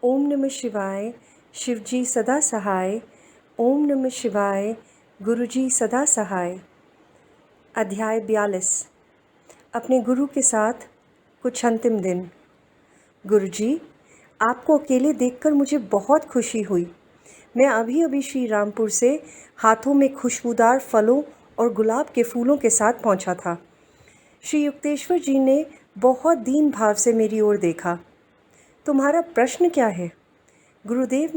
ओम नमः शिवाय। शिवजी सदा सहाय। ओम नमः शिवाय। गुरुजी सदा सहाय। अध्याय 42। अपने गुरु के साथ कुछ अंतिम दिन। गुरुजी, आपको अकेले देखकर मुझे बहुत खुशी हुई। मैं अभी अभी श्री रामपुर से हाथों में खुशबूदार फलों और गुलाब के फूलों के साथ पहुंचा था। श्री युक्तेश्वर जी ने बहुत दीन भाव से मेरी ओर देखा। तुम्हारा प्रश्न क्या है? गुरुदेव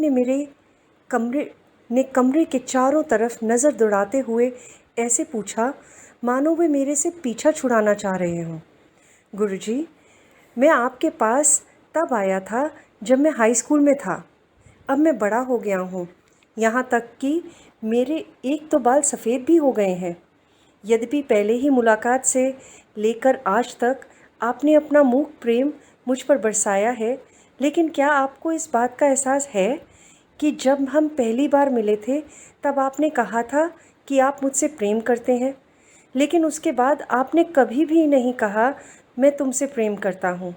ने कमरे के चारों तरफ नज़र दौड़ाते हुए ऐसे पूछा मानो वे मेरे से पीछा छुड़ाना चाह रहे हों। गुरुजी, मैं आपके पास तब आया था जब मैं हाई स्कूल में था। अब मैं बड़ा हो गया हूँ, यहाँ तक कि मेरे एक तो बाल सफ़ेद भी हो गए हैं। यद्यपि पहले ही मुलाकात से लेकर आज तक आपने अपना मूक प्रेम मुझ पर बरसाया है, लेकिन क्या आपको इस बात का एहसास है कि जब हम पहली बार मिले थे तब आपने कहा था कि आप मुझसे प्रेम करते हैं, लेकिन उसके बाद आपने कभी भी नहीं कहा मैं तुमसे प्रेम करता हूँ।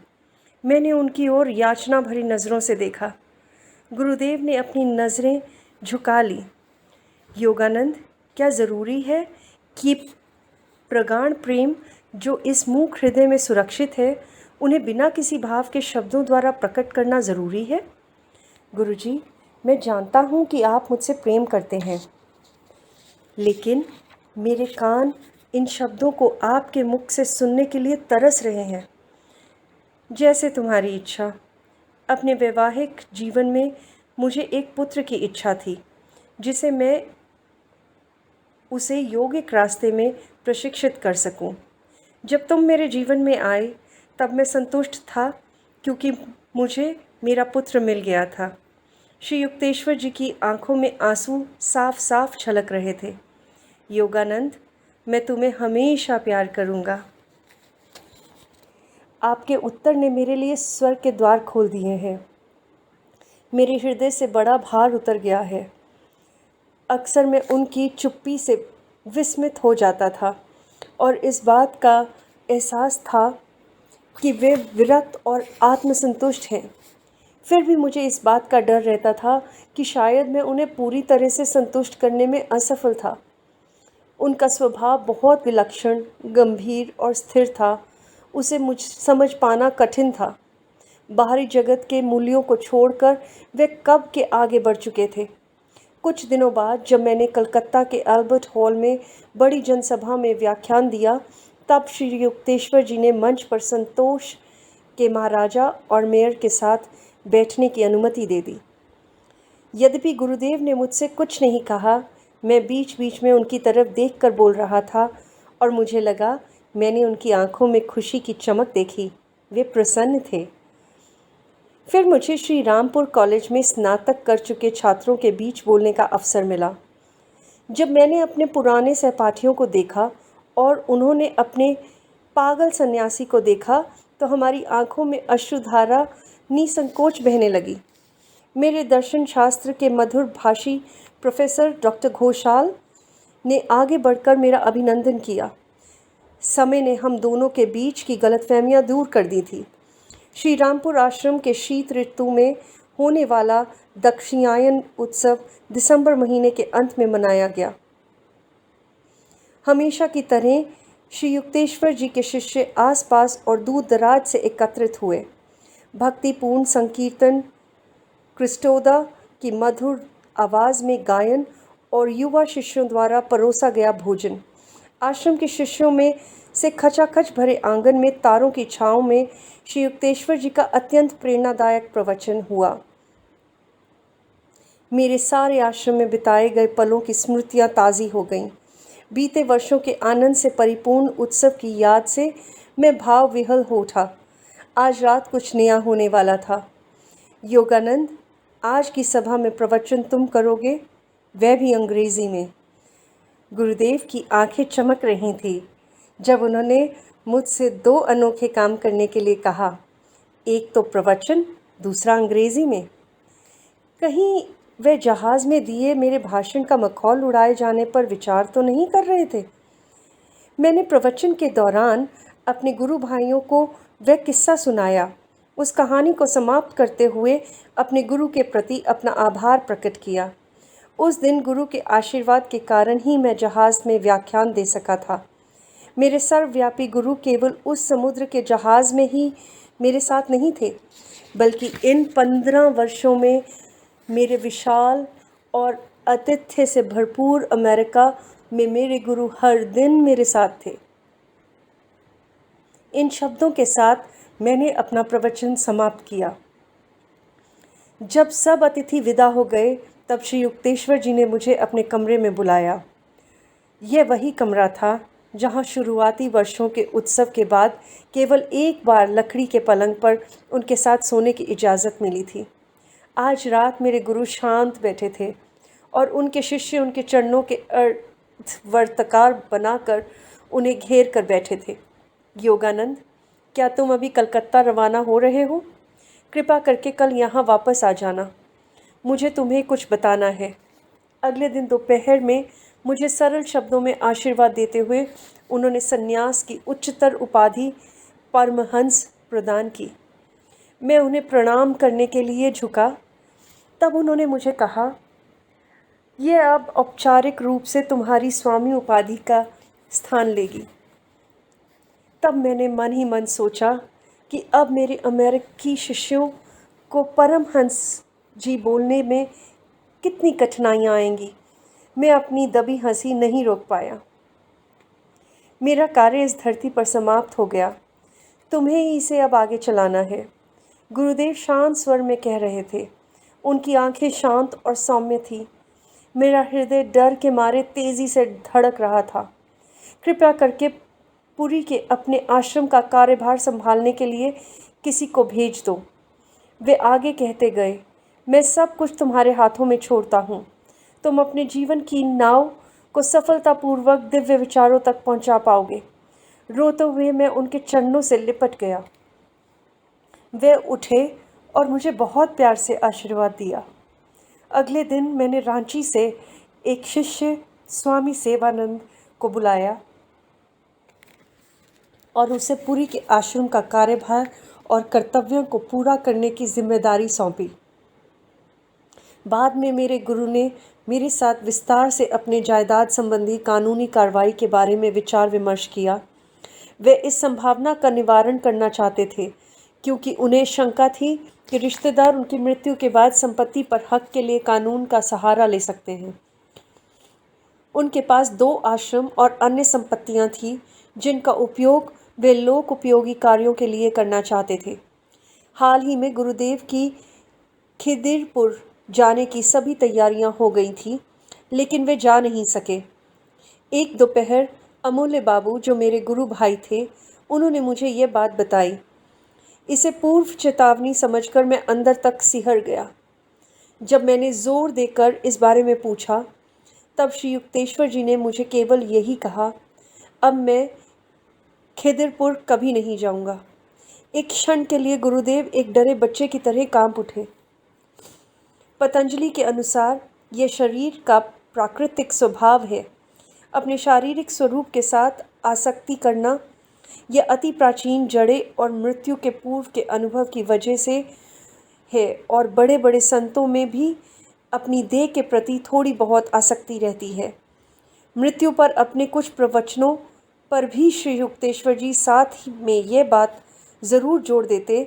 मैंने उनकी ओर याचना भरी नज़रों से देखा। गुरुदेव ने अपनी नज़रें झुका ली। योगानंद, क्या ज़रूरी है कि प्रगाढ़ प्रेम जो इस मूक हृदय में सुरक्षित है, उन्हें बिना किसी भाव के शब्दों द्वारा प्रकट करना ज़रूरी है? गुरुजी, मैं जानता हूँ कि आप मुझसे प्रेम करते हैं, लेकिन मेरे कान इन शब्दों को आपके मुख से सुनने के लिए तरस रहे हैं। जैसे तुम्हारी इच्छा। अपने वैवाहिक जीवन में मुझे एक पुत्र की इच्छा थी, जिसे मैं उसे यौगिक रास्ते में प्रशिक्षित कर सकूं। जब तुम मेरे जीवन में आए तब मैं संतुष्ट था, क्योंकि मुझे मेरा पुत्र मिल गया था। श्री युक्तेश्वर जी की आंखों में आंसू साफ साफ छलक रहे थे। योगानंद, मैं तुम्हें हमेशा प्यार करूँगा। आपके उत्तर ने मेरे लिए स्वर्ग के द्वार खोल दिए हैं। मेरे हृदय से बड़ा भार उतर गया है। अक्सर मैं उनकी चुप्पी से विस्मित हो जाता था और इस बात का एहसास था कि वे विरक्त और आत्मसंतुष्ट हैं। फिर भी मुझे इस बात का डर रहता था कि शायद मैं उन्हें पूरी तरह से संतुष्ट करने में असफल था। उनका स्वभाव बहुत विलक्षण, गंभीर और स्थिर था। उसे मुझ समझ पाना कठिन था। बाहरी जगत के मूल्यों को छोड़कर वे कब के आगे बढ़ चुके थे। कुछ दिनों बाद जब मैंने कलकत्ता के अल्बर्ट हॉल में बड़ी जनसभा में व्याख्यान दिया, तब श्री युक्तेश्वर जी ने मंच पर संतोष के महाराजा और मेयर के साथ बैठने की अनुमति दे दी। यद्यपि गुरुदेव ने मुझसे कुछ नहीं कहा, मैं बीच बीच में उनकी तरफ देखकर बोल रहा था और मुझे लगा मैंने उनकी आंखों में खुशी की चमक देखी। वे प्रसन्न थे। फिर मुझे श्री रामपुर कॉलेज में स्नातक कर चुके छात्रों के बीच बोलने का अवसर मिला। जब मैंने अपने पुराने सहपाठियों को देखा और उन्होंने अपने पागल सन्यासी को देखा, तो हमारी आंखों में अश्रुधारा निसंकोच बहने लगी। मेरे दर्शन शास्त्र के मधुर भाषी प्रोफेसर डॉक्टर घोषाल ने आगे बढ़कर मेरा अभिनंदन किया। समय ने हम दोनों के बीच की गलतफहमियां दूर कर दी थी। श्री रामपुर आश्रम के शीत ऋतु में होने वाला दक्षिणायन उत्सव दिसंबर महीने के अंत में मनाया गया। हमेशा की तरह श्री युक्तेश्वर जी के शिष्य आसपास और दूर दराज से एकत्रित हुए। भक्तिपूर्ण संकीर्तन, क्रिस्टोदा की मधुर आवाज़ में गायन और युवा शिष्यों द्वारा परोसा गया भोजन। आश्रम के शिष्यों में से खचाखच भरे आंगन में तारों की छाँव में श्री युक्तेश्वर जी का अत्यंत प्रेरणादायक प्रवचन हुआ। मेरे सारे आश्रम में बिताए गए पलों की स्मृतियाँ ताज़ी हो गईं। बीते वर्षों के आनंद से परिपूर्ण उत्सव की याद से मैं भाव विह्वल हो उठा। आज रात कुछ नया होने वाला था। योगानंद, आज की सभा में प्रवचन तुम करोगे, वह भी अंग्रेजी में। गुरुदेव की आंखें चमक रही थीं जब उन्होंने मुझसे 2 अनोखे काम करने के लिए कहा, एक तो प्रवचन, दूसरा अंग्रेजी में। कहीं वे जहाज़ में दिए मेरे भाषण का मखौल उड़ाए जाने पर विचार तो नहीं कर रहे थे? मैंने प्रवचन के दौरान अपने गुरु भाइयों को वह किस्सा सुनाया उस कहानी को समाप्त करते हुए अपने गुरु के प्रति अपना आभार प्रकट किया। उस दिन गुरु के आशीर्वाद के कारण ही मैं जहाज़ में व्याख्यान दे सका था। मेरे सर्वव्यापी गुरु केवल उस समुद्र के जहाज़ में ही मेरे साथ नहीं थे, बल्कि इन 15 वर्षों में मेरे विशाल और आतिथ्य से भरपूर अमेरिका में मेरे गुरु हर दिन मेरे साथ थे। इन शब्दों के साथ मैंने अपना प्रवचन समाप्त किया। जब सब अतिथि विदा हो गए, तब श्री युक्तेश्वर जी ने मुझे अपने कमरे में बुलाया। यह वही कमरा था जहां शुरुआती वर्षों के उत्सव के बाद केवल एक बार लकड़ी के पलंग पर उनके साथ सोने की इजाज़त मिली थी। आज रात मेरे गुरु शांत बैठे थे और उनके शिष्य उनके चरणों के वर्तकार बनाकर उन्हें घेर कर बैठे थे। योगानंद, क्या तुम अभी कलकत्ता रवाना हो रहे हो? कृपा करके कल यहाँ वापस आ जाना, मुझे तुम्हें कुछ बताना है। अगले दिन दोपहर में मुझे सरल शब्दों में आशीर्वाद देते हुए उन्होंने सन्यास की उच्चतर उपाधि परमहंस प्रदान की। मैं उन्हें प्रणाम करने के लिए झुका, तब उन्होंने मुझे कहा, यह अब औपचारिक रूप से तुम्हारी स्वामी उपाधि का स्थान लेगी। तब मैंने मन ही मन सोचा कि अब मेरे अमेरिकी शिष्यों को परमहंस जी बोलने में कितनी कठिनाइयाँ आएंगी। मैं अपनी दबी हंसी नहीं रोक पाया। मेरा कार्य इस धरती पर समाप्त हो गया, तुम्हें ही इसे अब आगे चलाना है। गुरुदेव शांत स्वर में कह रहे थे। उनकी आंखें शांत और सौम्य थी। मेरा हृदय डर के मारे तेज़ी से धड़क रहा था। कृपया करके पुरी के अपने आश्रम का कार्यभार संभालने के लिए किसी को भेज दो। वे आगे कहते गए, मैं सब कुछ तुम्हारे हाथों में छोड़ता हूँ। तुम अपने जीवन की नाव को सफलतापूर्वक दिव्य विचारों तक पहुँचा पाओगे। रोते हुए मैं उनके चरणों से लिपट गया। वे उठे और मुझे बहुत प्यार से आशीर्वाद दिया। अगले दिन मैंने रांची से एक शिष्य स्वामी सेवानंद को बुलाया और उसे पुरी के आश्रम का कार्यभार और कर्तव्यों को पूरा करने की जिम्मेदारी सौंपी। बाद में मेरे गुरु ने मेरे साथ विस्तार से अपने जायदाद संबंधी कानूनी कार्रवाई के बारे में विचार विमर्श किया। वे इस संभावना का निवारण करना चाहते थे, क्योंकि उन्हें शंका थी कि रिश्तेदार उनकी मृत्यु के बाद संपत्ति पर हक के लिए कानून का सहारा ले सकते हैं। उनके पास 2 आश्रम और अन्य संपत्तियां थीं, जिनका उपयोग वे लोक उपयोगी कार्यों के लिए करना चाहते थे। हाल ही में गुरुदेव की खिदिरपुर जाने की सभी तैयारियां हो गई थीं, लेकिन वे जा नहीं सके। एक दोपहर अमूल्य बाबू, जो मेरे गुरु भाई थे, उन्होंने मुझे ये बात बताई। इसे पूर्व चेतावनी समझकर मैं अंदर तक सिहर गया। जब मैंने जोर देकर इस बारे में पूछा, तब श्री युक्तेश्वर जी ने मुझे केवल यही कहा, अब मैं खिदिरपुर कभी नहीं जाऊंगा। एक क्षण के लिए गुरुदेव एक डरे बच्चे की तरह कांप उठे। पतंजलि के अनुसार यह शरीर का प्राकृतिक स्वभाव है। अपने शारीरिक स्वरूप के साथ आसक्ति करना यह अति प्राचीन जड़े और मृत्यु के पूर्व के अनुभव की वजह से है, और बड़े बड़े संतों में भी अपनी देह के प्रति थोड़ी बहुत आसक्ति रहती है। मृत्यु पर अपने कुछ प्रवचनों पर भी श्री युक्तेश्वर जी साथ में यह बात ज़रूर जोड़ देते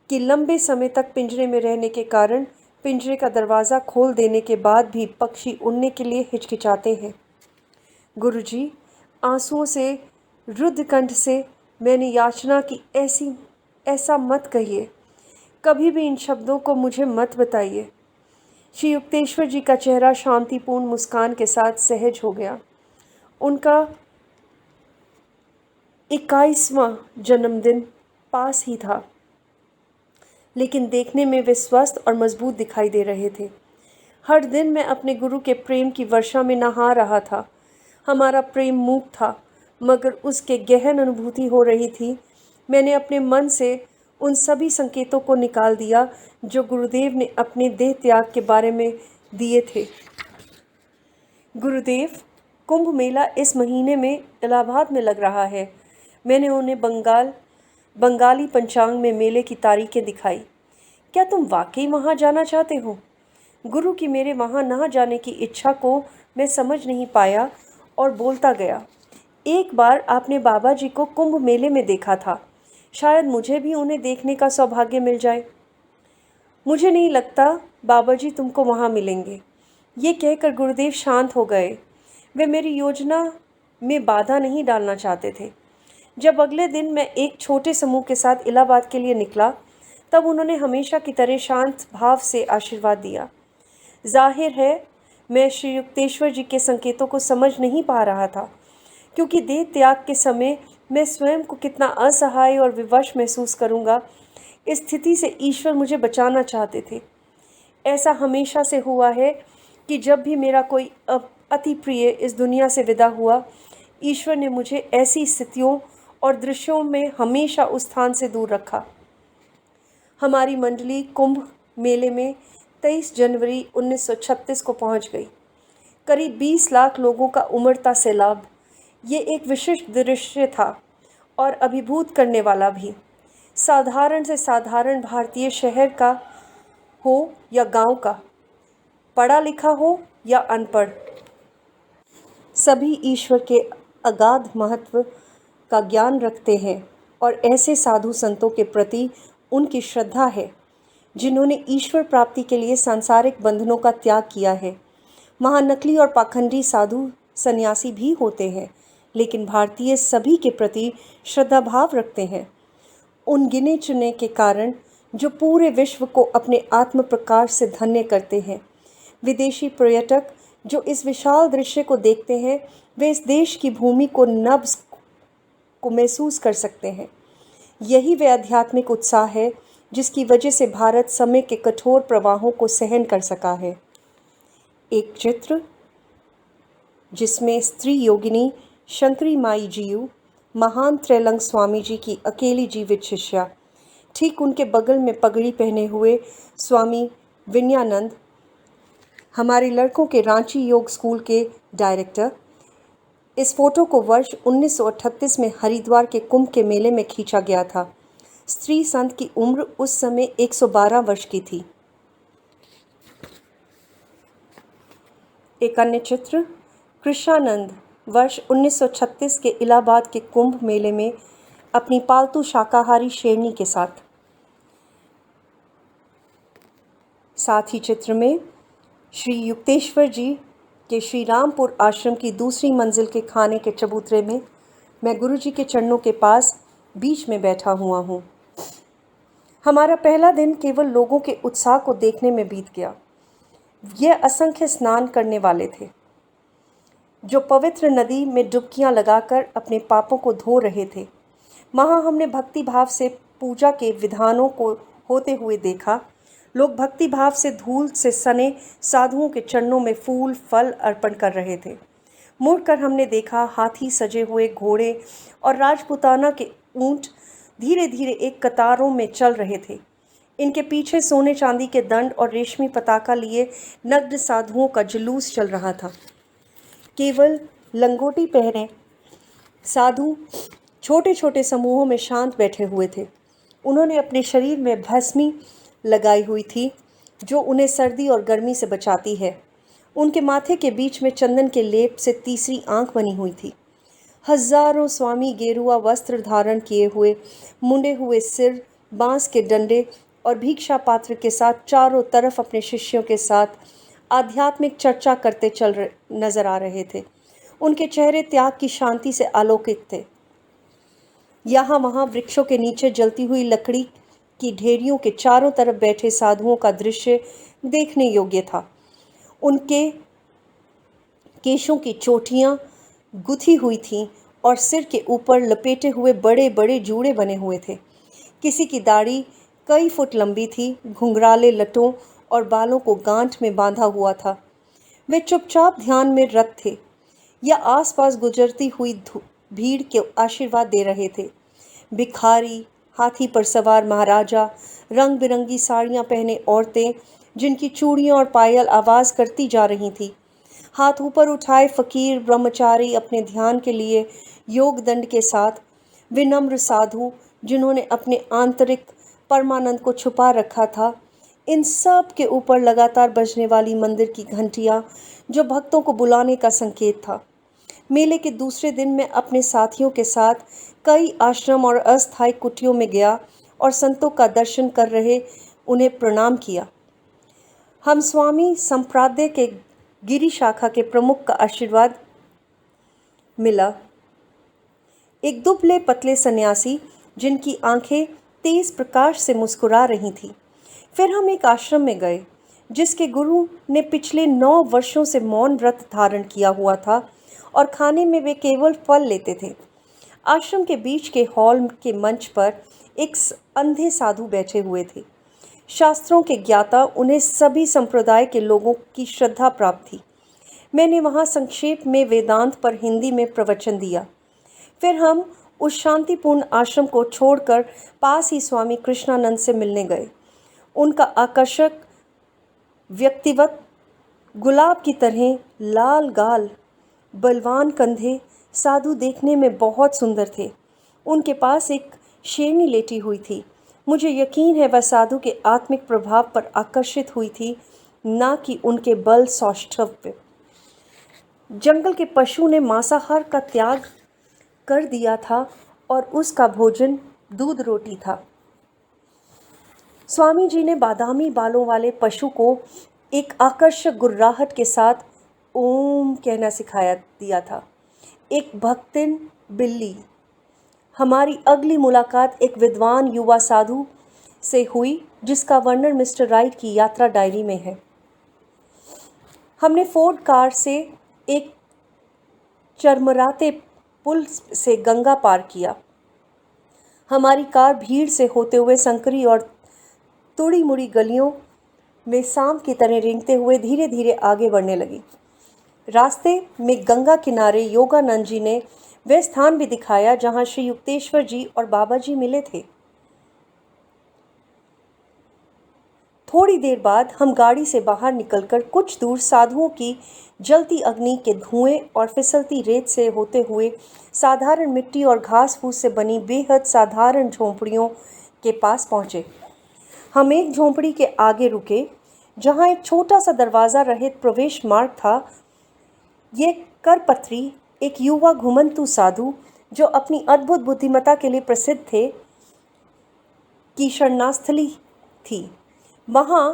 कि लंबे समय तक पिंजरे में रहने के कारण पिंजरे का दरवाज़ा खोल देने के बाद भी पक्षी उड़ने के लिए हिचकिचाते हैं। गुरुजी, आंसुओं से रुद्ध कंठ से मैंने याचना की, ऐसा मत कहिए, कभी भी इन शब्दों को मुझे मत बताइए। श्री युक्तेश्वर जी का चेहरा शांतिपूर्ण मुस्कान के साथ सहज हो गया। उनका 21वां जन्मदिन पास ही था, लेकिन देखने में वे स्वस्थ और मजबूत दिखाई दे रहे थे। हर दिन मैं अपने गुरु के प्रेम की वर्षा में नहा रहा था। हमारा प्रेम मूक था, मगर उसके गहन अनुभूति हो रही थी। मैंने अपने मन से उन सभी संकेतों को निकाल दिया जो गुरुदेव ने अपने देह त्याग के बारे में दिए थे। गुरुदेव, कुंभ मेला इस महीने में इलाहाबाद में लग रहा है। मैंने उन्हें बंगाल बंगाली पंचांग में मेले की तारीखें दिखाई। क्या तुम वाकई वहाँ जाना चाहते हो? गुरु की मेरे वहाँ न जाने की इच्छा को मैं समझ नहीं पाया और बोलता गया, एक बार आपने बाबा जी को कुंभ मेले में देखा था, शायद मुझे भी उन्हें देखने का सौभाग्य मिल जाए। मुझे नहीं लगता बाबा जी तुमको वहाँ मिलेंगे। ये कहकर गुरुदेव शांत हो गए। वे मेरी योजना में बाधा नहीं डालना चाहते थे। जब अगले दिन मैं एक छोटे समूह के साथ इलाहाबाद के लिए निकला, तब उन्होंने हमेशा की तरह शांत भाव से आशीर्वाद दिया। जाहिर है मैं श्री युक्तेश्वर जी के संकेतों को समझ नहीं पा रहा था, क्योंकि देह त्याग के समय मैं स्वयं को कितना असहाय और विवश महसूस करूँगा, इस स्थिति से ईश्वर मुझे बचाना चाहते थे। ऐसा हमेशा से हुआ है कि जब भी मेरा कोई अति प्रिय इस दुनिया से विदा हुआ, ईश्वर ने मुझे ऐसी स्थितियों और दृश्यों में हमेशा उस स्थान से दूर रखा। हमारी मंडली कुंभ मेले में 23 जनवरी 1936 को पहुंच गई। करीब 20 लाख लोगों का उमड़ता सैलाब। ये एक विशिष्ट दृश्य था और अभिभूत करने वाला भी। साधारण से साधारण भारतीय शहर का हो या गांव का, पढ़ा लिखा हो या अनपढ़, सभी ईश्वर के अगाध महत्व का ज्ञान रखते हैं और ऐसे साधु संतों के प्रति उनकी श्रद्धा है जिन्होंने ईश्वर प्राप्ति के लिए सांसारिक बंधनों का त्याग किया है। वहाँ नकली और पाखंडी साधु सन्यासी भी होते हैं, लेकिन भारतीय सभी के प्रति श्रद्धा भाव रखते हैं। उन गिने चुने के कारण जो पूरे विश्व को अपने आत्म प्रकाश से धन्य करते हैं। विदेशी पर्यटक जो इस विशाल दृश्य को देखते हैं, वे इस देश की भूमि को नब्ज़ को महसूस कर सकते हैं। यही वे आध्यात्मिक उत्साह है जिसकी वजह से भारत समय के कठोर प्रवाहों को सहन कर सका है। एक चित्र जिसमें स्त्री योगिनी शंकरी माई जीव, महान त्रैलंग स्वामी जी की अकेली जीवित शिष्या, ठीक उनके बगल में पगड़ी पहने हुए स्वामी विनयानंद, हमारे लड़कों के रांची योग स्कूल के डायरेक्टर। इस फोटो को वर्ष 1938 में हरिद्वार के कुंभ के मेले में खींचा गया था। स्त्री संत की उम्र उस समय 112 वर्ष की थी। एक अन्य चित्र कृष्णानंद वर्ष 1936 के इलाहाबाद के कुंभ मेले में अपनी पालतू शाकाहारी शेरनी के साथ। साथ ही चित्र में श्री युक्तेश्वर जी के श्री रामपुर आश्रम की दूसरी मंजिल के खाने के चबूतरे में मैं गुरु जी के चरणों के पास बीच में बैठा हुआ हूँ। हमारा पहला दिन केवल लोगों के उत्साह को देखने में बीत गया। ये असंख्य स्नान करने वाले थे जो पवित्र नदी में डुबकियां लगाकर अपने पापों को धो रहे थे। वहाँ हमने भक्ति भाव से पूजा के विधानों को होते हुए देखा। लोग भक्ति भाव से धूल से सने साधुओं के चरणों में फूल फल अर्पण कर रहे थे। मुड़कर हमने देखा हाथी सजे हुए घोड़े और राजपुताना के ऊंट धीरे धीरे एक कतारों में चल रहे थे। इनके पीछे सोने चांदी के दंड और रेशमी पताका लिए नग्न साधुओं का जुलूस चल रहा था। केवल लंगोटी पहने साधु छोटे छोटे समूहों में शांत बैठे हुए थे। उन्होंने अपने शरीर में भस्मी लगाई हुई थी जो उन्हें सर्दी और गर्मी से बचाती है। उनके माथे के बीच में चंदन के लेप से तीसरी आंख बनी हुई थी। हजारों स्वामी गेरुआ वस्त्र धारण किए हुए, मुंडे हुए सिर, बांस के डंडे और भिक्षा पात्र के साथ चारों तरफ अपने शिष्यों के साथ आध्यात्मिक चर्चा करते नजर आ रहे थे। उनके चेहरे त्याग की शांति से आलोकित थे। यहाँ वहाँ वृक्षों के नीचे जलती हुई लकड़ी की ढेरियों के चारों तरफ बैठे साधुओं का दृश्य देखने योग्य था। उनके केशों की चोटियाँ गुथी हुई थीं और सिर के ऊपर लपेटे हुए बड़े बड़े जूड़े बने हुए थे। किसी की दाढ़ी कई फुट लंबी थी, घुंघराले लटों और बालों को गांठ में बांधा हुआ था। वे चुपचाप ध्यान में रत थे या आसपास गुजरती हुई भीड़ के आशीर्वाद दे रहे थे। भिखारी, हाथी पर सवार महाराजा, रंग बिरंगी साड़ियाँ पहने औरतें जिनकी चूड़ियाँ और पायल आवाज़ करती जा रही थी, हाथ ऊपर उठाए फकीर ब्रह्मचारी अपने ध्यान के लिए योग दंड के साथ, विनम्र साधु जिन्होंने अपने आंतरिक परमानंद को छुपा रखा था, इन सब के ऊपर लगातार बजने वाली मंदिर की घंटियां, जो भक्तों को बुलाने का संकेत था। मेले के दूसरे दिन मैं अपने साथियों के साथ कई आश्रम और अस्थायी कुटियों में गया और संतों का दर्शन कर रहे उन्हें प्रणाम किया। हम स्वामी संप्रादय के गिरी शाखा के प्रमुख का आशीर्वाद मिला। एक दुबले पतले सन्यासी जिनकी आंखें तेज प्रकाश से मुस्कुरा रही थीं। फिर हम एक आश्रम में गए जिसके गुरु ने पिछले 9 वर्षों से मौन व्रत धारण किया हुआ था और खाने में वे केवल फल लेते थे। आश्रम के बीच के हॉल के मंच पर एक अंधे साधु बैठे हुए थे। शास्त्रों के ज्ञाता, उन्हें सभी संप्रदाय के लोगों की श्रद्धा प्राप्त थी। मैंने वहाँ संक्षेप में वेदांत पर हिंदी में प्रवचन दिया। फिर हम उस शांतिपूर्ण आश्रम को छोड़कर पास ही स्वामी कृष्णानंद से मिलने गए। उनका आकर्षक व्यक्तित्व, गुलाब की तरह लाल गाल, बलवान कंधे, साधु देखने में बहुत सुंदर थे। उनके पास एक शेरनी लेटी हुई थी। मुझे यकीन है वह साधु के आत्मिक प्रभाव पर आकर्षित हुई थी, ना कि उनके बल सौष्ठव पे। जंगल के पशु ने मांसाहार का त्याग कर दिया था और उसका भोजन दूध रोटी था। स्वामी जी ने बादामी बालों वाले पशु को एक आकर्षक गुर्राहट के साथ ओम कहना सिखाया दिया था। एक भक्तिन बिल्ली। हमारी अगली मुलाकात एक विद्वान युवा साधु से हुई जिसका वर्णन मिस्टर राइट की यात्रा डायरी में है। हमने फोर्ड कार से एक चरमराते पुल से गंगा पार किया। हमारी कार भीड़ से होते हुए संकरी और तुड़ी मुड़ी गलियों में सांप की तरह रेंगते हुए धीरे धीरे आगे बढ़ने लगी। रास्ते में गंगा किनारे योगानंद जी ने वह स्थान भी दिखाया जहां श्री युक्तेश्वर जी और बाबा जी मिले थे। थोड़ी देर बाद हम गाड़ी से बाहर निकलकर कुछ दूर साधुओं की जलती अग्नि के धुएं और फिसलती रेत से होते हुए साधारण मिट्टी और घास फूस से बनी बेहद साधारण झोंपड़ियों के पास पहुंचे। हम एक झोंपड़ी के आगे रुके जहां एक छोटा सा दरवाज़ा रहित प्रवेश मार्ग था। ये करपत्री, एक युवा घुमंतु साधु जो अपनी अद्भुत बुद्धिमत्ता के लिए प्रसिद्ध थे, की शरणास्थली थी। वहाँ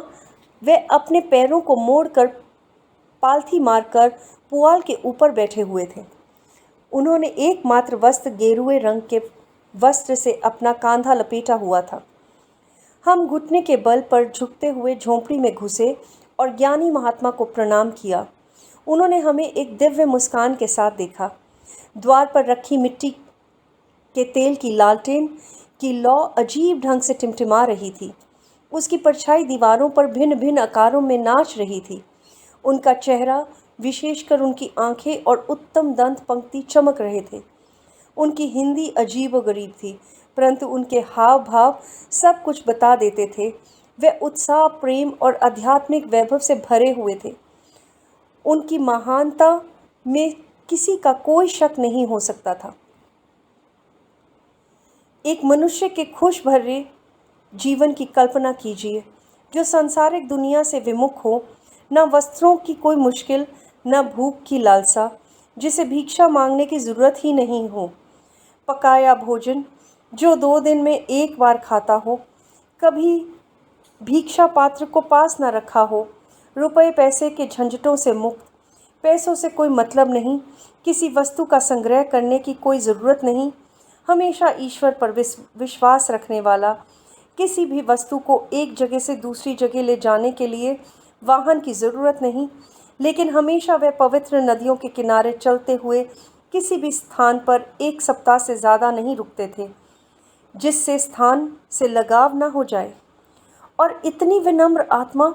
वे अपने पैरों को मोड़कर पालथी मारकर पुआल के ऊपर बैठे हुए थे। उन्होंने एकमात्र वस्त्र गेरुए रंग के वस्त्र से अपना कांधा लपेटा हुआ था। हम घुटने के बल पर झुकते हुए झोंपड़ी में घुसे और ज्ञानी महात्मा को प्रणाम किया। उन्होंने हमें एक दिव्य मुस्कान के साथ देखा। द्वार पर रखी मिट्टी के तेल की लालटेन की लौ अजीब ढंग से टिमटिमा रही थी। उसकी परछाई दीवारों पर भिन्न भिन्न आकारों में नाच रही थी। उनका चेहरा, विशेषकर उनकी आंखें और उत्तम दंत पंक्ति चमक रहे थे। उनकी हिंदी अजीबोगरीब थी, परंतु उनके हाव भाव सब कुछ बता देते थे। वे उत्साह, प्रेम और आध्यात्मिक वैभव से भरे हुए थे। उनकी महानता में किसी का कोई शक नहीं हो सकता था। एक मनुष्य के खुश भरे जीवन की कल्पना कीजिए जो सांसारिक दुनिया से विमुख हो, न वस्त्रों की कोई मुश्किल, न भूख की लालसा, जिसे भिक्षा मांगने की ज़रूरत ही नहीं हो, पकाया भोजन जो 2 दिन में एक बार खाता हो, कभी भिक्षा पात्र को पास न रखा हो, रुपए पैसे के झंझटों से मुक्त, पैसों से कोई मतलब नहीं, किसी वस्तु का संग्रह करने की कोई ज़रूरत नहीं, हमेशा ईश्वर पर विश्वास रखने वाला, किसी भी वस्तु को एक जगह से दूसरी जगह ले जाने के लिए वाहन की ज़रूरत नहीं, लेकिन हमेशा वे पवित्र नदियों के किनारे चलते हुए किसी भी स्थान पर 1 सप्ताह से ज़्यादा नहीं रुकते थे जिससे स्थान से लगाव न हो जाए। और इतनी विनम्र आत्मा,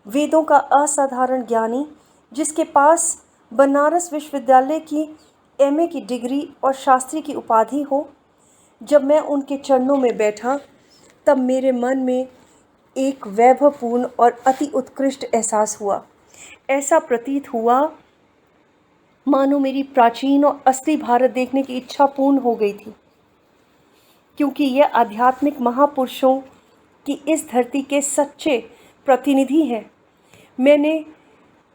वेदों का असाधारण ज्ञानी, जिसके पास बनारस विश्वविद्यालय की एमए की डिग्री और शास्त्री की उपाधि हो। जब मैं उनके चरणों में बैठा तब मेरे मन में एक वैभवपूर्ण और अति उत्कृष्ट एहसास हुआ। ऐसा प्रतीत हुआ मानो मेरी प्राचीन और असली भारत देखने की इच्छा पूर्ण हो गई थी। क्योंकि ये आध्यात्मिक महापुरुषों की इस धरती के सच्चे प्रतिनिधि हैं। मैंने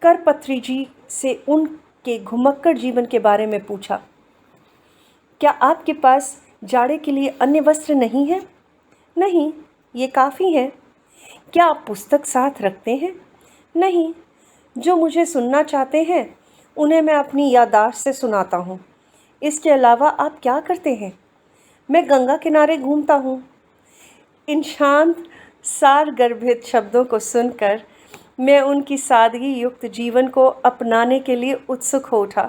करपत्री जी से उनके घुमक्कड़ जीवन के बारे में पूछा। क्या आपके पास जाड़े के लिए अन्य वस्त्र नहीं हैं? नहीं, ये काफ़ी है। क्या आप पुस्तक साथ रखते हैं? नहीं, जो मुझे सुनना चाहते हैं उन्हें मैं अपनी याददाश्त से सुनाता हूँ। इसके अलावा आप क्या करते हैं? मैं गंगा किनारे घूमता हूँ। इन शांत सारगर्भित शब्दों को सुनकर मैं उनकी सादगी युक्त जीवन को अपनाने के लिए उत्सुक हो उठा।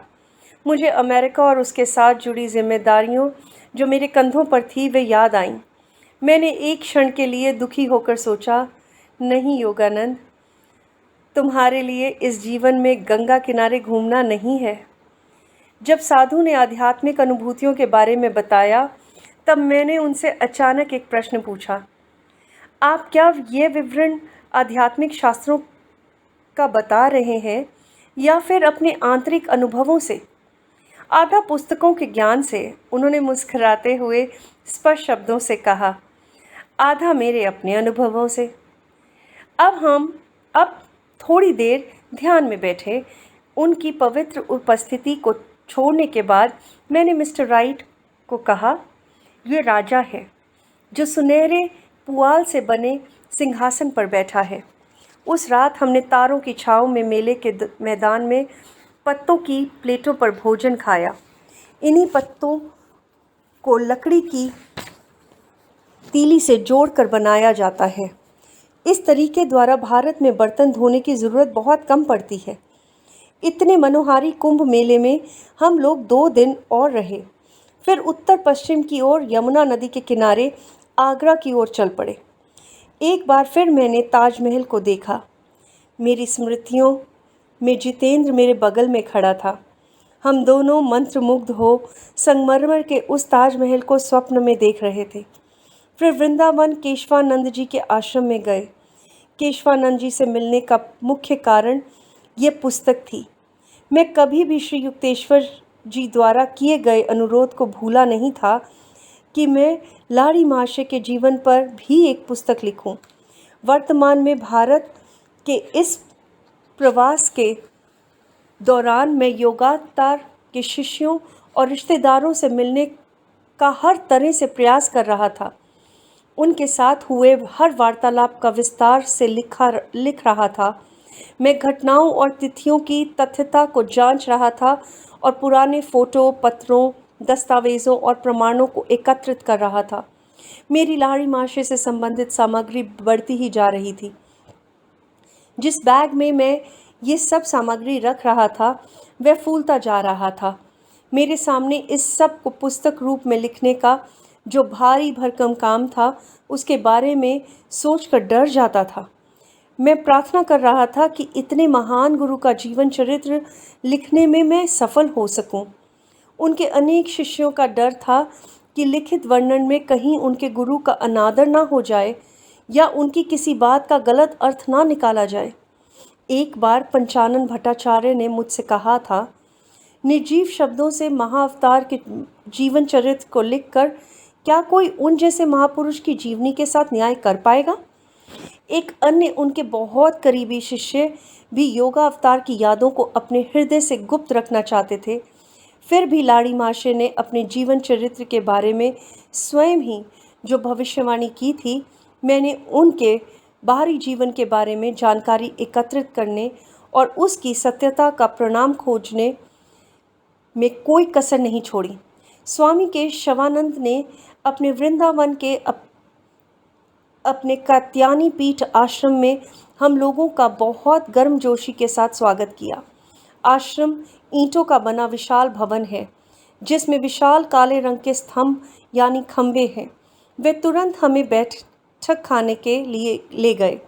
मुझे अमेरिका और उसके साथ जुड़ी जिम्मेदारियों जो मेरे कंधों पर थी वे याद आईं। मैंने एक क्षण के लिए दुखी होकर सोचा, नहीं योगानंद, तुम्हारे लिए इस जीवन में गंगा किनारे घूमना नहीं है। जब साधु ने आध्यात्मिक अनुभूतियों के बारे में बताया तब मैंने उनसे अचानक एक प्रश्न पूछा, आप क्या ये विवरण आध्यात्मिक शास्त्रों का बता रहे हैं या फिर अपने आंतरिक अनुभवों से? आधा पुस्तकों के ज्ञान से, उन्होंने मुस्कुराते हुए स्पष्ट शब्दों से कहा, आधा मेरे अपने अनुभवों से। अब थोड़ी देर ध्यान में बैठे। उनकी पवित्र उपस्थिति को छोड़ने के बाद मैंने मिस्टर राइट को कहा, ये राजा है जो सुनहरे पुआल से बने सिंहासन पर बैठा है। उस रात हमने तारों की छाँव में मेले के मैदान में पत्तों की प्लेटों पर भोजन खाया। इन्हीं पत्तों को लकड़ी की तीली से जोड़कर बनाया जाता है। इस तरीके द्वारा भारत में बर्तन धोने की ज़रूरत बहुत कम पड़ती है। इतने मनोहारी कुंभ मेले में हम लोग 2 दिन और रहे, फिर उत्तर पश्चिम की ओर यमुना नदी के किनारे आगरा की ओर चल पड़े। एक बार फिर मैंने ताजमहल को देखा। मेरी स्मृतियों में जितेंद्र मेरे बगल में खड़ा था। हम दोनों मंत्रमुग्ध हो संगमरमर के उस ताजमहल को स्वप्न में देख रहे थे। फिर वृंदावन केशवानंद जी के आश्रम में गए। केशवानंद जी से मिलने का मुख्य कारण ये पुस्तक थी। मैं कभी भी श्री युक्तेश्वर जी द्वारा किए गए अनुरोध को भूला नहीं था कि मैं लाड़ी महाशय के जीवन पर भी एक पुस्तक लिखूं। वर्तमान में भारत के इस प्रवास के दौरान मैं योगावतार के शिष्यों और रिश्तेदारों से मिलने का हर तरह से प्रयास कर रहा था। उनके साथ हुए हर वार्तालाप का विस्तार से लिख रहा था। मैं घटनाओं और तिथियों की तथ्यता को जांच रहा था और पुराने फोटो, पत्रों, दस्तावेज़ों और प्रमाणों को एकत्रित कर रहा था। मेरी लाड़ी महाशय से संबंधित सामग्री बढ़ती ही जा रही थी। जिस बैग में मैं ये सब सामग्री रख रहा था वह फूलता जा रहा था। मेरे सामने इस सब को पुस्तक रूप में लिखने का जो भारी भरकम काम था उसके बारे में सोचकर डर जाता था। मैं प्रार्थना कर रहा था कि इतने महान गुरु का जीवन चरित्र लिखने में मैं सफल हो सकूं। उनके अनेक शिष्यों का डर था कि लिखित वर्णन में कहीं उनके गुरु का अनादर ना हो जाए या उनकी किसी बात का गलत अर्थ ना निकाला जाए। एक बार पंचानन भट्टाचार्य ने मुझसे कहा था, निर्जीव शब्दों से महाअवतार के जीवन चरित्र को लिखकर क्या कोई उन जैसे महापुरुष की जीवनी के साथ न्याय कर पाएगा? एक अन्य उनके बहुत करीबी शिष्य भी योगा अवतार की यादों को अपने हृदय से गुप्त रखना चाहते थे। फिर भी लाड़ी महाशय ने अपने जीवन चरित्र के बारे में स्वयं ही जो भविष्यवाणी की थी, मैंने उनके बाहरी जीवन के बारे में जानकारी एकत्रित करने और उसकी सत्यता का परिणाम खोजने में कोई कसर नहीं छोड़ी। स्वामी केशवानंद ने अपने वृंदावन के अपने कात्यायनी पीठ आश्रम में हम लोगों का बहुत गर्मजोशी के साथ स्वागत किया। आश्रम ईंटों का बना विशाल भवन है जिसमें विशाल काले रंग के स्तंभ यानी खंबे हैं। वे तुरंत हमें बैठक खाने के लिए ले गए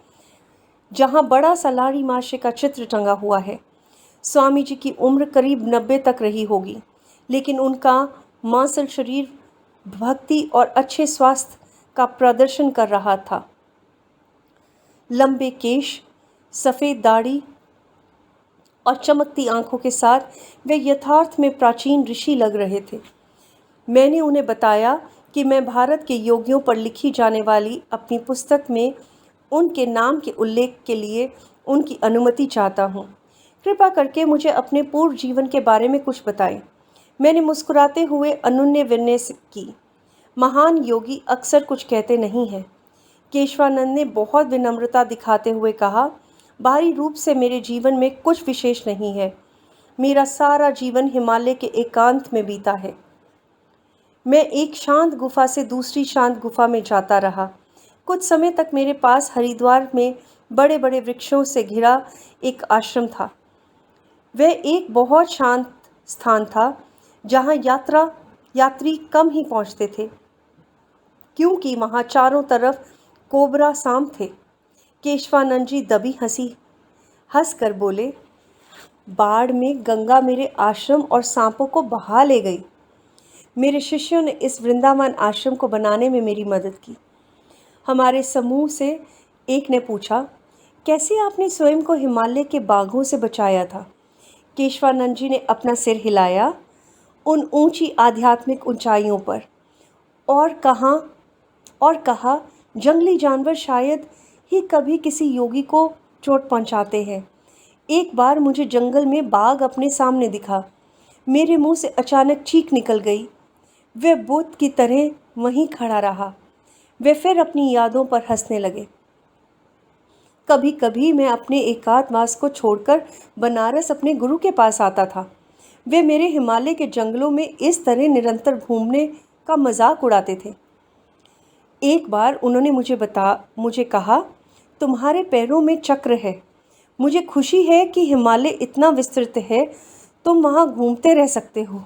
जहां बड़ा सा लाड़ी महाशय का चित्र टंगा हुआ है। स्वामी जी की उम्र करीब 90 तक रही होगी, लेकिन उनका मांसल शरीर भक्ति और अच्छे स्वास्थ्य का प्रदर्शन कर रहा था। लंबे केश, सफ़ेद दाढ़ी और चमकती आंखों के साथ वे यथार्थ में प्राचीन ऋषि लग रहे थे। मैंने उन्हें बताया कि मैं भारत के योगियों पर लिखी जाने वाली अपनी पुस्तक में उनके नाम के उल्लेख के लिए उनकी अनुमति चाहता हूँ। कृपा करके मुझे अपने पूर्व जीवन के बारे में कुछ बताएं। मैंने मुस्कुराते हुए अनुनय विनय की। महान योगी अक्सर कुछ कहते नहीं हैं। केशवानंद ने बहुत विनम्रता दिखाते हुए कहा, बाहरी रूप से मेरे जीवन में कुछ विशेष नहीं है। मेरा सारा जीवन हिमालय के एकांत में बीता है। मैं एक शांत गुफा से दूसरी शांत गुफा में जाता रहा। कुछ समय तक मेरे पास हरिद्वार में बड़े बड़े वृक्षों से घिरा एक आश्रम था। वह एक बहुत शांत स्थान था जहाँ यात्री कम ही पहुँचते थे, क्योंकि वहाँ चारों तरफ कोबरा सांप थे। केशवानंद जी दबी हंस कर बोले, बाढ़ में गंगा मेरे आश्रम और सांपों को बहा ले गई। मेरे शिष्यों ने इस वृंदावन आश्रम को बनाने में मेरी मदद की। हमारे समूह से एक ने पूछा, कैसे आपने स्वयं को हिमालय के बाघों से बचाया था? केशवानंद जी ने अपना सिर हिलाया उन ऊंची आध्यात्मिक ऊंचाइयों पर और कहा, जंगली जानवर शायद ही कभी किसी योगी को चोट पहुंचाते हैं। एक बार मुझे जंगल में बाघ अपने सामने दिखा। मेरे मुंह से अचानक चीख निकल गई। वह बुद्ध की तरह वहीं खड़ा रहा। वे फिर अपनी यादों पर हंसने लगे। कभी कभी मैं अपने एकांतवास को छोड़कर बनारस अपने गुरु के पास आता था। वे मेरे हिमालय के जंगलों में इस तरह निरंतर घूमने का मजाक उड़ाते थे। एक बार उन्होंने मुझे कहा, तुम्हारे पैरों में चक्र है। मुझे खुशी है कि हिमालय इतना विस्तृत है, तुम वहाँ घूमते रह सकते हो।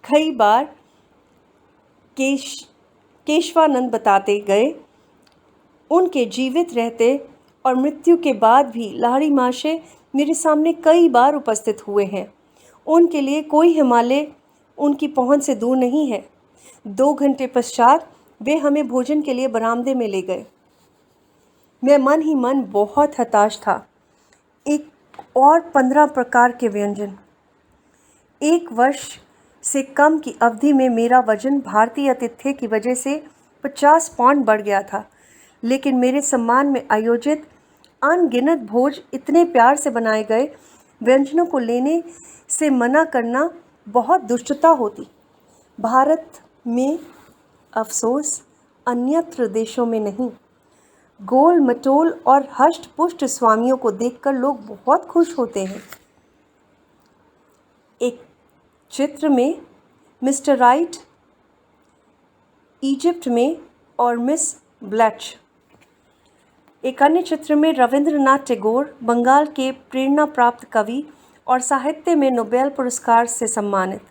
कई बार केशवानंद बताते गए, उनके जीवित रहते और मृत्यु के बाद भी लाहिड़ी महाशय मेरे सामने कई बार उपस्थित हुए हैं। उनके लिए कोई हिमालय उनकी पहुंच से दूर नहीं है। 2 घंटे पश्चात वे हमें भोजन के लिए बरामदे में ले गए। मैं मन ही मन बहुत हताश था। एक और 15 प्रकार के व्यंजन। 1 वर्ष से कम की अवधि में मेरा वजन भारतीय आतिथ्य की वजह से 50 पाउंड बढ़ गया था, लेकिन मेरे सम्मान में आयोजित अनगिनत भोज इतने प्यार से बनाए गए व्यंजनों को लेने से मना करना बहुत दुष्टता होती। भारत में अफसोस, अन्यत्र देशों में नहीं। गोल मटोल और हष्ट पुष्ट स्वामियों को देखकर लोग बहुत खुश होते हैं। एक चित्र में मिस्टर राइट इजिप्ट में और मिस ब्लैच। एक अन्य चित्र में रविंद्रनाथ टैगोर, बंगाल के प्रेरणा प्राप्त कवि और साहित्य में नोबेल पुरस्कार से सम्मानित।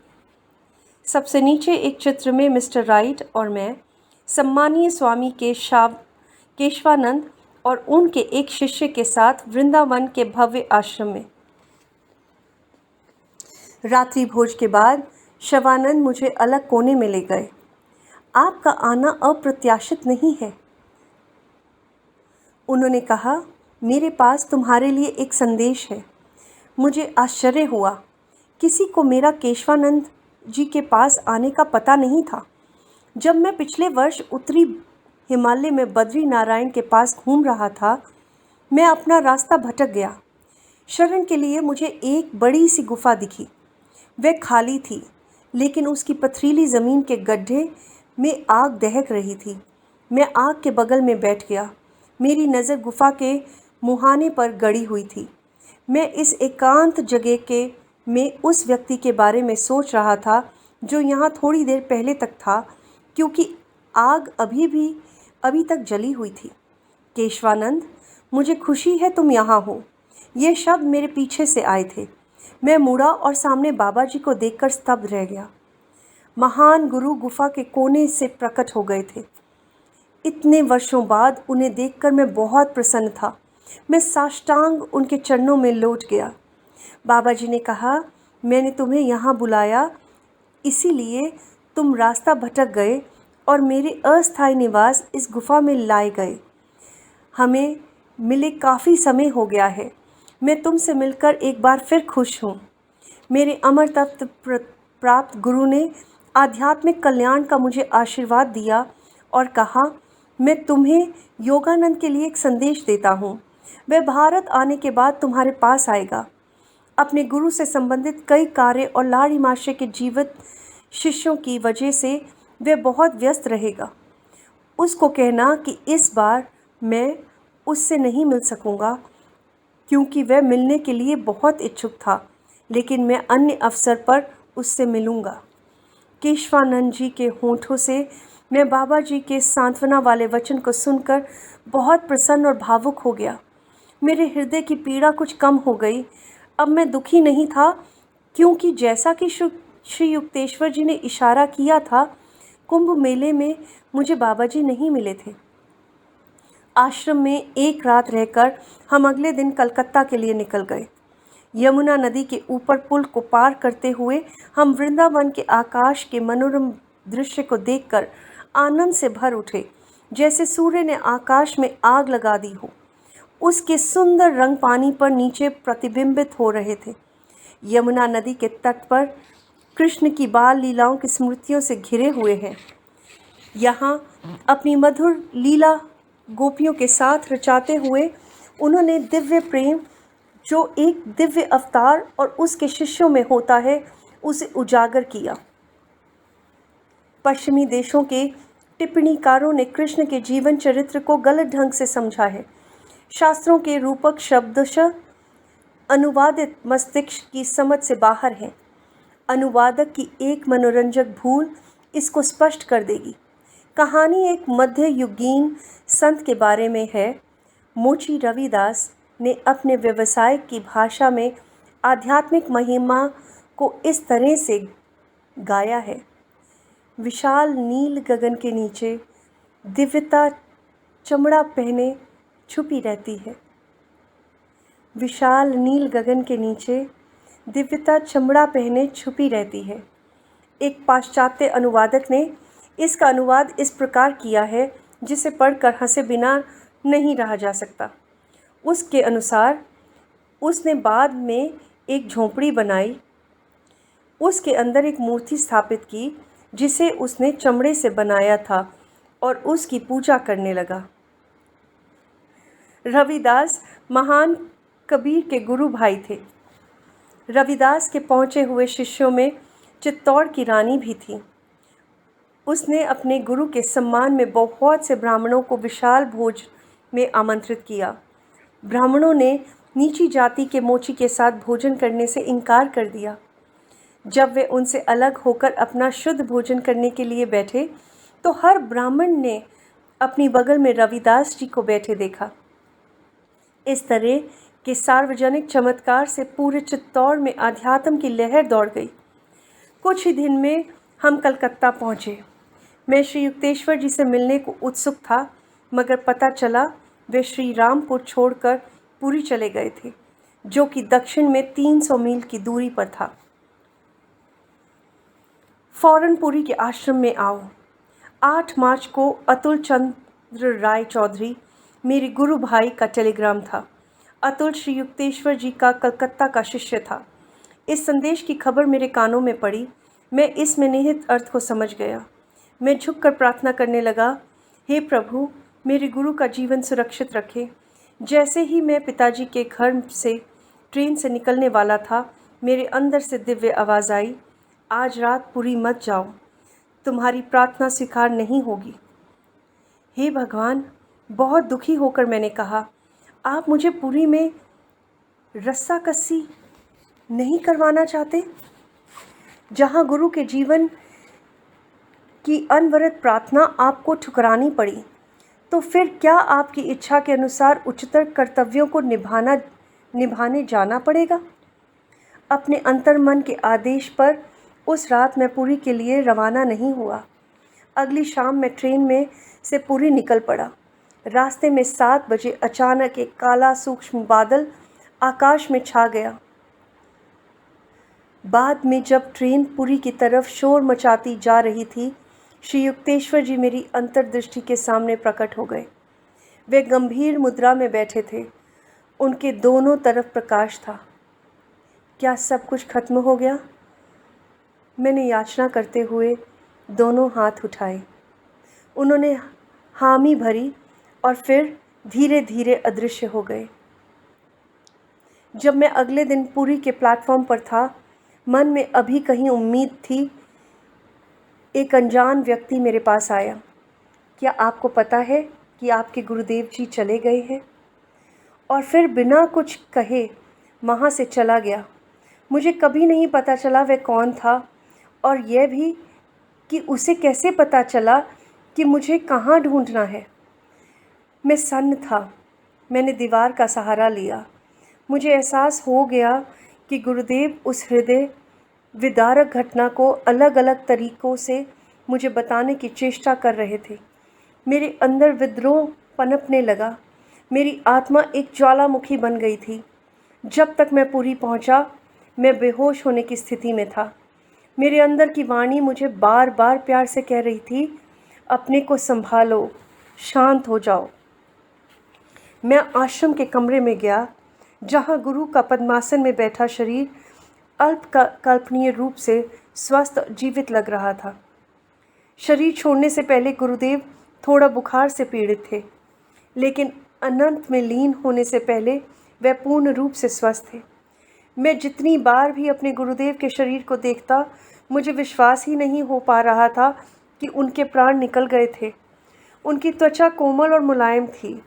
सबसे नीचे एक चित्र में मिस्टर राइट और मैं, सम्मानीय स्वामी केशवानंद और उनके एक शिष्य के साथ वृंदावन के भव्य आश्रम में। रात्रि भोज के बाद शवानंद मुझे अलग कोने में ले गए। आपका आना अप्रत्याशित नहीं है, उन्होंने कहा। मेरे पास तुम्हारे लिए एक संदेश है। मुझे आश्चर्य हुआ। किसी को मेरा केशवानंद जी के पास आने का पता नहीं था। जब मैं पिछले वर्ष उत्तरी हिमालय में बद्री नारायण के पास घूम रहा था, मैं अपना रास्ता भटक गया। शरण के लिए मुझे एक बड़ी सी गुफा दिखी। वह खाली थी, लेकिन उसकी पथरीली ज़मीन के गड्ढे में आग दहक रही थी। मैं आग के बगल में बैठ गया। मेरी नज़र गुफा के मुहाने पर गड़ी हुई थी। मैं इस एकांत जगह में उस व्यक्ति के बारे में सोच रहा था जो यहाँ थोड़ी देर पहले तक था, क्योंकि आग अभी तक जली हुई थी। केशवानंद, मुझे खुशी है तुम यहाँ हो। ये शब्द मेरे पीछे से आए थे। मैं मुड़ा और सामने बाबा जी को देखकर स्तब्ध रह गया। महान गुरु गुफा के कोने से प्रकट हो गए थे। इतने वर्षों बाद उन्हें देखकर मैं बहुत प्रसन्न था। मैं साष्टांग उनके चरणों में लौट गया। बाबा जी ने कहा, मैंने तुम्हें यहाँ बुलाया इसीलिए तुम रास्ता भटक गए और मेरे अस्थायी निवास इस गुफा में लाए गए। हमें मिले काफ़ी समय हो गया है। मैं तुमसे मिलकर एक बार फिर खुश हूँ। मेरे अमर तत्व प्राप्त गुरु ने आध्यात्मिक कल्याण का मुझे आशीर्वाद दिया और कहा, मैं तुम्हें योगानंद के लिए एक संदेश देता हूँ। वह भारत आने के बाद तुम्हारे पास आएगा। अपने गुरु से संबंधित कई कार्य और लाड़ी मास्टर के जीवित शिष्यों की वजह से वह बहुत व्यस्त रहेगा। उसको कहना कि इस बार मैं उससे नहीं मिल सकूँगा क्योंकि वह मिलने के लिए बहुत इच्छुक था, लेकिन मैं अन्य अवसर पर उससे मिलूँगा। केशवानंद जी के होठों से मैं बाबा जी के सांत्वना वाले वचन को सुनकर बहुत प्रसन्न और भावुक हो गया। मेरे हृदय की पीड़ा कुछ कम हो गई। अब मैं दुखी नहीं था, क्योंकि जैसा कि श्री युक्तेश्वर जी ने इशारा किया था, कुंभ मेले में मुझे बाबा जी नहीं मिले थे। आश्रम में एक रात रहकर हम अगले दिन कलकत्ता के लिए निकल गए। यमुना नदी के ऊपर पुल को पार करते हुए हम वृंदावन के आकाश के मनोरम दृश्य को देखकर आनंद से भर उठे, जैसे सूर्य ने आकाश में आग लगा दी हो। उसके सुंदर रंग पानी पर नीचे प्रतिबिंबित हो रहे थे। यमुना नदी के तट पर कृष्ण की बाल लीलाओं की स्मृतियों से घिरे हुए हैं। यहाँ अपनी मधुर लीला गोपियों के साथ रचाते हुए उन्होंने दिव्य प्रेम, जो एक दिव्य अवतार और उसके शिष्यों में होता है, उसे उजागर किया। पश्चिमी देशों के टिप्पणीकारों ने कृष्ण के जीवन चरित्र को गलत ढंग से समझा है। शास्त्रों के रूपक शब्दशः अनुवादित मस्तिष्क की समझ से बाहर हैं। अनुवादक की एक मनोरंजक भूल इसको स्पष्ट कर देगी। कहानी एक मध्य युगीन संत के बारे में है। मोची रविदास ने अपने व्यवसाय की भाषा में आध्यात्मिक महिमा को इस तरह से गाया है। विशाल नील गगन के नीचे दिव्यता चमड़ा पहने छुपी रहती है। विशाल नील गगन के नीचे दिव्यता चमड़ा पहने छुपी रहती है। एक पाश्चात्य अनुवादक ने इसका अनुवाद इस प्रकार किया है, जिसे पढ़कर हंसे बिना नहीं रहा जा सकता। उसके अनुसार उसने बाद में एक झोंपड़ी बनाई, उसके अंदर एक मूर्ति स्थापित की जिसे उसने चमड़े से बनाया था, और उसकी पूजा करने लगा। रविदास महान कबीर के गुरु भाई थे। रविदास के पहुँचे हुए शिष्यों में चित्तौड़ की रानी भी थी। उसने अपने गुरु के सम्मान में बहुत से ब्राह्मणों को विशाल भोज में आमंत्रित किया। ब्राह्मणों ने नीची जाति के मोची के साथ भोजन करने से इनकार कर दिया। जब वे उनसे अलग होकर अपना शुद्ध भोजन करने के लिए बैठे, तो हर ब्राह्मण ने अपनी बगल में रविदास जी को बैठे देखा। इस तरह के सार्वजनिक चमत्कार से पूरे चित्तौड़ में आध्यात्म की लहर दौड़ गई। कुछ ही दिन में हम कलकत्ता पहुँचे। मैं श्री युक्तेश्वर जी से मिलने को उत्सुक था, मगर पता चला वे श्री रामपुर छोड़कर पुरी चले गए थे, जो कि दक्षिण में 300 मील की दूरी पर था। फौरन पुरी के आश्रम में आओ। 8 मार्च को अतुल चंद्र राय चौधरी, मेरे गुरु भाई, का टेलीग्राम था। अतुल श्री युक्तेश्वर जी का कलकत्ता का शिष्य था। इस संदेश की खबर मेरे कानों में पड़ी। मैं इसमें निहित अर्थ को समझ गया। मैं झुककर प्रार्थना करने लगा, हे प्रभु, मेरे गुरु का जीवन सुरक्षित रखे। जैसे ही मैं पिताजी के घर से ट्रेन से निकलने वाला था, मेरे अंदर से दिव्य आवाज़ आई, आज रात पुरी मत जाओ, तुम्हारी प्रार्थना स्वीकार नहीं होगी। हे भगवान, बहुत दुखी होकर मैंने कहा, आप मुझे पुरी में रस्साकसी नहीं करवाना चाहते? जहाँ गुरु के जीवन की अनवरत प्रार्थना आपको ठुकरानी पड़ी, तो फिर क्या आपकी इच्छा के अनुसार उच्चतर कर्तव्यों को निभाने जाना पड़ेगा? अपने अंतर्मन के आदेश पर उस रात मैं पुरी के लिए रवाना नहीं हुआ। अगली शाम मैं ट्रेन में से पुरी निकल पड़ा। रास्ते में 7 बजे अचानक एक काला सूक्ष्म बादल आकाश में छा गया। बाद में जब ट्रेन पुरी की तरफ शोर मचाती जा रही थी, श्री युक्तेश्वर जी मेरी अंतर्दृष्टि के सामने प्रकट हो गए। वे गंभीर मुद्रा में बैठे थे। उनके दोनों तरफ प्रकाश था। क्या सब कुछ खत्म हो गया? मैंने याचना करते हुए दोनों हाथ उठाए। उन्होंने हामी भरी और फिर धीरे धीरे अदृश्य हो गए। जब मैं अगले दिन पुरी के प्लेटफॉर्म पर था, मन में अभी कहीं उम्मीद थी। एक अनजान व्यक्ति मेरे पास आया। क्या आपको पता है कि आपके गुरुदेव जी चले गए हैं? और फिर बिना कुछ कहे वहाँ से चला गया। मुझे कभी नहीं पता चला वह कौन था, और यह भी कि उसे कैसे पता चला कि मुझे कहाँ ढूंढना है। मैं सन्न था। मैंने दीवार का सहारा लिया। मुझे एहसास हो गया कि गुरुदेव उस हृदय विदारक घटना को अलग अलग तरीक़ों से मुझे बताने की चेष्टा कर रहे थे। मेरे अंदर विद्रोह पनपने लगा। मेरी आत्मा एक ज्वालामुखी बन गई थी। जब तक मैं पुरी पहुंचा, मैं बेहोश होने की स्थिति में था। मेरे अंदर की वाणी मुझे बार बार प्यार से कह रही थी, अपने को संभालो, शांत हो जाओ। मैं आश्रम के कमरे में गया, जहां गुरु का पद्मासन में बैठा शरीर कल्पनीय रूप से स्वस्थ और जीवित लग रहा था। शरीर छोड़ने से पहले गुरुदेव थोड़ा बुखार से पीड़ित थे, लेकिन अनंत में लीन होने से पहले वह पूर्ण रूप से स्वस्थ थे। मैं जितनी बार भी अपने गुरुदेव के शरीर को देखता, मुझे विश्वास ही नहीं हो पा रहा था कि उनके प्राण निकल गए थे। उनकी त्वचा कोमल और मुलायम थी।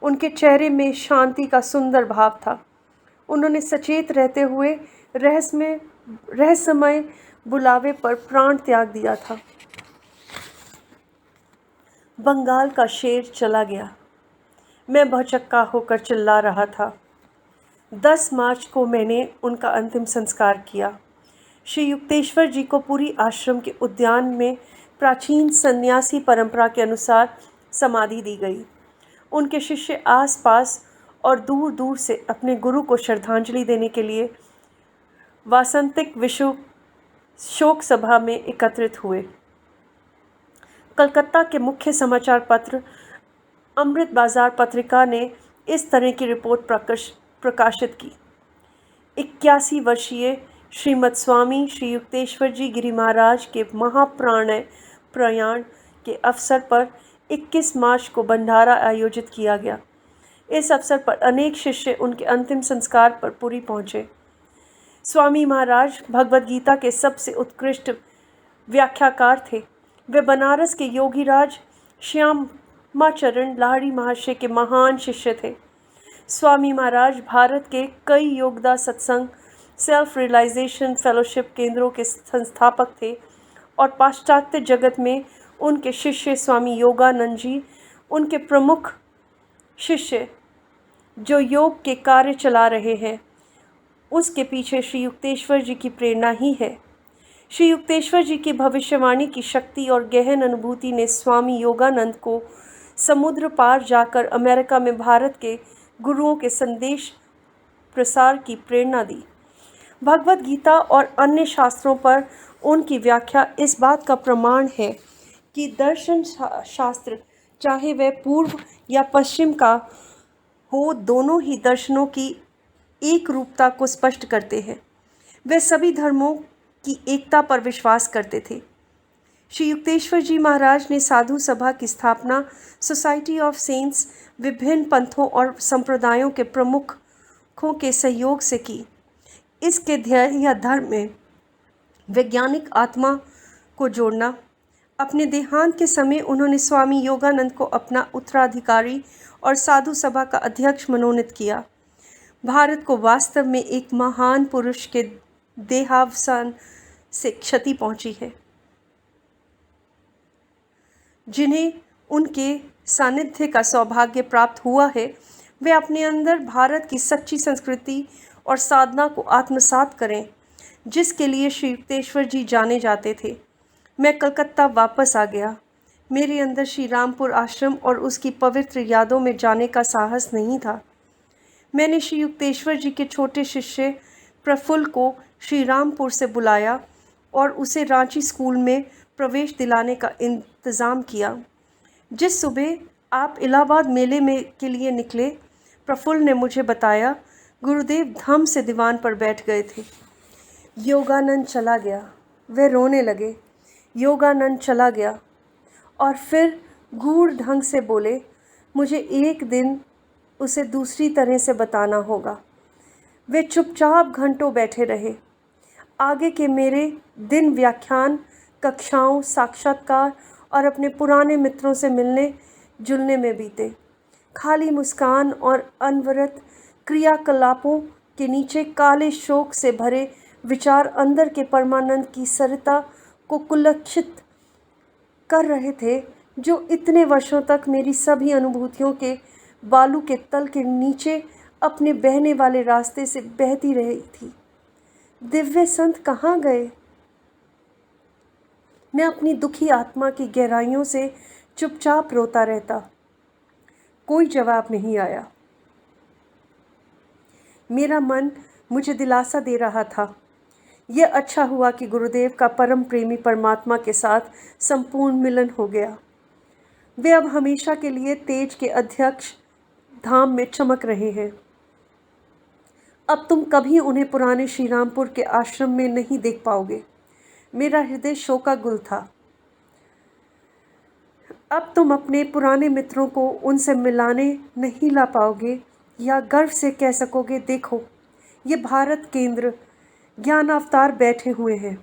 उनके चेहरे में शांति का सुंदर भाव था। उन्होंने सचेत रहते हुए रहस्यमय बुलावे पर प्राण त्याग दिया था। बंगाल का शेर चला गया। मैं भौचक्का होकर चिल्ला रहा था। 10 मार्च को मैंने उनका अंतिम संस्कार किया। श्री युक्तेश्वर जी को पुरी आश्रम के उद्यान में प्राचीन सन्यासी परंपरा के अनुसार समाधि दी गई। उनके शिष्य आसपास और दूर दूर से अपने गुरु को श्रद्धांजलि देने के लिए वासंतिक विश्व शोक सभा में एकत्रित हुए। कलकत्ता के मुख्य समाचार पत्र अमृत बाजार पत्रिका ने इस तरह की रिपोर्ट प्रकाशित की। 81 वर्षीय श्रीमद स्वामी श्री युक्तेश्वर जी गिरि महाराज के प्रयाण के अवसर पर 21 मार्च को भंडारा आयोजित किया गया। इस अवसर पर अनेक शिष्य उनके अंतिम संस्कार पर पुरी पहुँचे। स्वामी महाराज भगवद गीता के सबसे उत्कृष्ट व्याख्याकार थे। वे बनारस के योगीराज श्यामाचरण लाहिड़ी महाशय के महान शिष्य थे। स्वामी महाराज भारत के कई योगदा सत्संग सेल्फ रियलाइजेशन फेलोशिप केंद्रों के संस्थापक थे और पाश्चात्य जगत में उनके शिष्य स्वामी योगानंद जी उनके प्रमुख शिष्य जो योग के कार्य चला रहे हैं। उसके पीछे श्री युक्तेश्वर जी की प्रेरणा ही है। श्री युक्तेश्वर जी की भविष्यवाणी की शक्ति और गहन अनुभूति ने स्वामी योगानंद को समुद्र पार जाकर अमेरिका में भारत के गुरुओं के संदेश प्रसार की प्रेरणा दी। भगवद गीता और अन्य शास्त्रों पर उनकी व्याख्या इस बात का प्रमाण है कि दर्शन शास्त्र, चाहे वह पूर्व या पश्चिम का हो, दोनों ही दर्शनों की एक रूपता को स्पष्ट करते हैं। वे सभी धर्मों की एकता पर विश्वास करते थे। श्री युक्तेश्वर जी महाराज ने साधु सभा की स्थापना सोसाइटी ऑफ सेंट्स विभिन्न पंथों और संप्रदायों के प्रमुखों के सहयोग से की। इसके ध्येय या धर्म में वैज्ञानिक आत्मा को जोड़ना। अपने देहांत के समय उन्होंने स्वामी योगानंद को अपना उत्तराधिकारी और साधु सभा का अध्यक्ष मनोनीत किया। भारत को वास्तव में एक महान पुरुष के देहावसान से क्षति पहुंची है, जिन्हें उनके सानिध्य का सौभाग्य प्राप्त हुआ है। वे अपने अंदर भारत की सच्ची संस्कृति और साधना को आत्मसात करें, जिसके लिए श्री युक्तेश्वर जी जाने जाते थे। मैं कलकत्ता वापस आ गया। मेरे अंदर श्री रामपुर आश्रम और उसकी पवित्र यादों में जाने का साहस नहीं था। मैंने श्री युक्तेश्वर जी के छोटे शिष्य प्रफुल्ल को श्री रामपुर से बुलाया और उसे रांची स्कूल में प्रवेश दिलाने का इंतज़ाम किया। जिस सुबह आप इलाहाबाद मेले में के लिए निकले, प्रफुल्ल ने मुझे बताया, गुरुदेव धम से दीवान पर बैठ गए थे। योगानंद चला गया। वे रोने लगे। योगानंद चला गया और फिर गूढ़ ढंग से बोले, मुझे एक दिन उसे दूसरी तरह से बताना होगा। वे चुपचाप घंटों बैठे रहे। आगे के मेरे दिन व्याख्यान कक्षाओं, साक्षात्कार और अपने पुराने मित्रों से मिलने जुलने में बीते। खाली मुस्कान और अनवरत क्रियाकलापों के नीचे काले शोक से भरे विचार अंदर के परमानंद की सरिता को कुलक्षित कर रहे थे, जो इतने वर्षों तक मेरी सभी अनुभूतियों के बालू के तल के नीचे अपने बहने वाले रास्ते से बहती रही थी। दिव्य संत कहाँ गए? मैं अपनी दुखी आत्मा की गहराइयों से चुपचाप रोता रहता। कोई जवाब नहीं आया। मेरा मन मुझे दिलासा दे रहा था। यह अच्छा हुआ कि गुरुदेव का परम प्रेमी परमात्मा के साथ संपूर्ण मिलन हो गया। वे अब हमेशा के लिए तेज के अध्यक्ष धाम में चमक रहे हैं। अब तुम कभी उन्हें पुराने श्रीरामपुर के आश्रम में नहीं देख पाओगे। मेरा हृदय शोकाकुल था। अब तुम अपने पुराने मित्रों को उनसे मिलाने नहीं ला पाओगे या गर्व से कह सकोगे, देखो ये भारत केंद्र ज्ञान अवतार बैठे हुए हैं।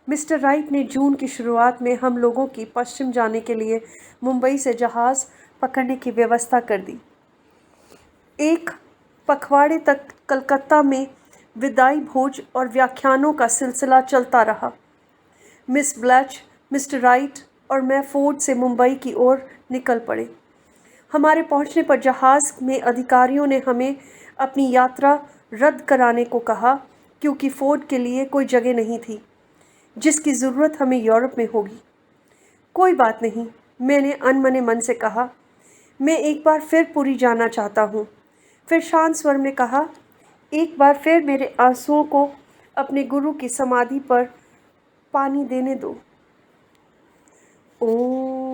मिस्टर राइट ने जून की शुरुआत में हम लोगों की पश्चिम जाने के लिए मुंबई से जहाज़ पकड़ने की व्यवस्था कर दी। एक पखवाड़े तक कलकत्ता में विदाई भोज और व्याख्यानों का सिलसिला चलता रहा। मिस ब्लैच, मिस्टर राइट और मैं फोर्ड से मुंबई की ओर निकल पड़े। हमारे पहुंचने पर जहाज़ में अधिकारियों ने हमें अपनी यात्रा रद्द कराने को कहा, क्योंकि फोर्ड के लिए कोई जगह नहीं थी जिसकी ज़रूरत हमें यूरोप में होगी। कोई बात नहीं, मैंने अनमने मन से कहा, मैं एक बार फिर पुरी जाना चाहता हूँ। फिर शांत स्वर में कहा, एक बार फिर मेरे आंसुओं को अपने गुरु की समाधि पर पानी देने दो। ओम।